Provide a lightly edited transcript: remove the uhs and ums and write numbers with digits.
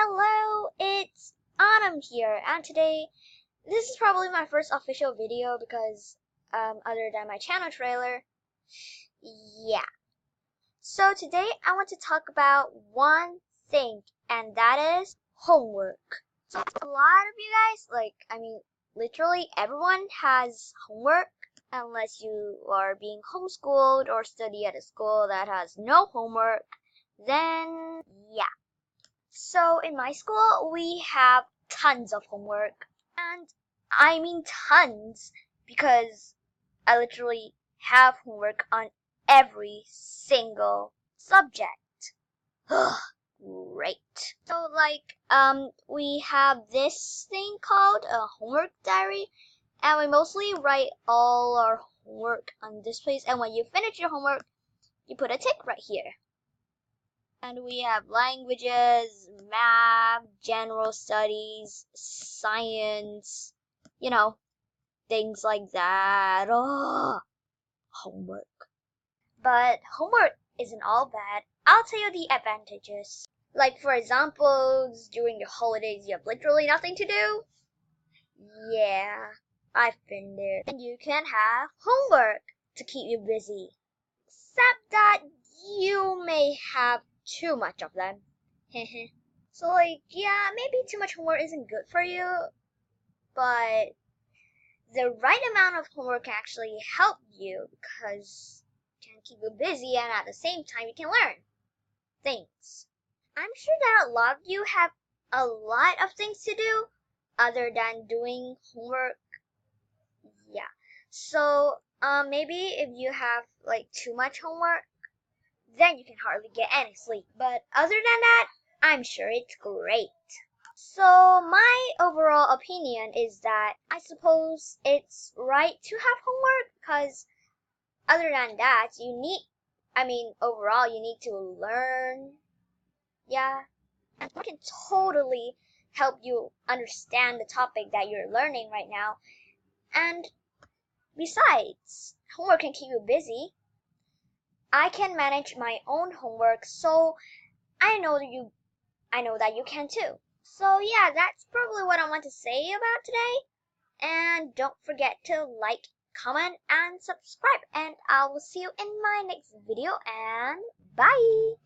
Hello, it's Anam here, and today this is probably my first official video because other than my channel trailer. Yeah. So today I want to talk about one thing, and that is homework. So a lot of you guys, literally everyone has homework unless you are being homeschooled or study at a school that has no homework. Then yeah. So in my school, we have tons of homework. And I mean tons because I literally have homework on every single subject. Great. So we have this thing called a homework diary, and we mostly write all our homework on this place. And when you finish your homework, you put a tick right here. And we have languages, math, general studies, science, things like that. Oh, homework. But homework isn't all bad. I'll tell you the advantages. Like, for example, during the holidays, you have literally nothing to do. Yeah, I've been there. And you can have homework to keep you busy. Except that you may have too much of them. So yeah, maybe too much homework isn't good for you, but the right amount of homework can actually help you because it can keep you busy and at the same time you can learn things. I'm sure that a lot of you have a lot of things to do other than doing homework. Yeah. So maybe if you have too much homework, then you can hardly get any sleep. But other than that, I'm sure it's great. So my overall opinion is that I suppose it's right to have homework because other than that, overall you need to learn. Yeah. And it can totally help you understand the topic that you're learning right now. And besides, homework can keep you busy. I can manage my own homework, so I know that you can too. So yeah, that's probably what I want to say about today. And don't forget to like, comment, and subscribe. And I will see you in my next video. And bye!